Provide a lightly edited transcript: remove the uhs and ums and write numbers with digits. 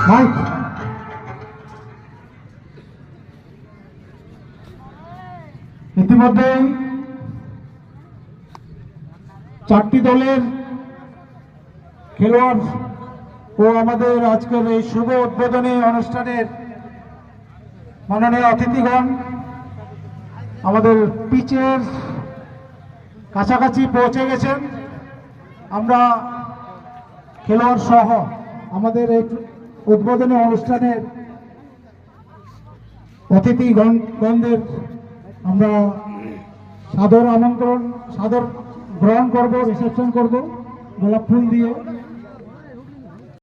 Mic ইতিমধ্যেই চারটি দলের খেলোয়াড় ও আমাদের আজকের এই শুভ উদ্বোধনী অনুষ্ঠানের মাননীয় অতিথিগণ আমাদের পিচের কাছাকাছি পৌঁছে গেছেন। আমরা খেলোয়াড় সহ আমাদের এই উদ্বোধনী অনুষ্ঠানের অতিথিগণদের আমরা সাদর আমন্ত্রণ, সাদর গ্রহণ করব, রিসেপশন করব গোলাপ ফুল দিয়ে।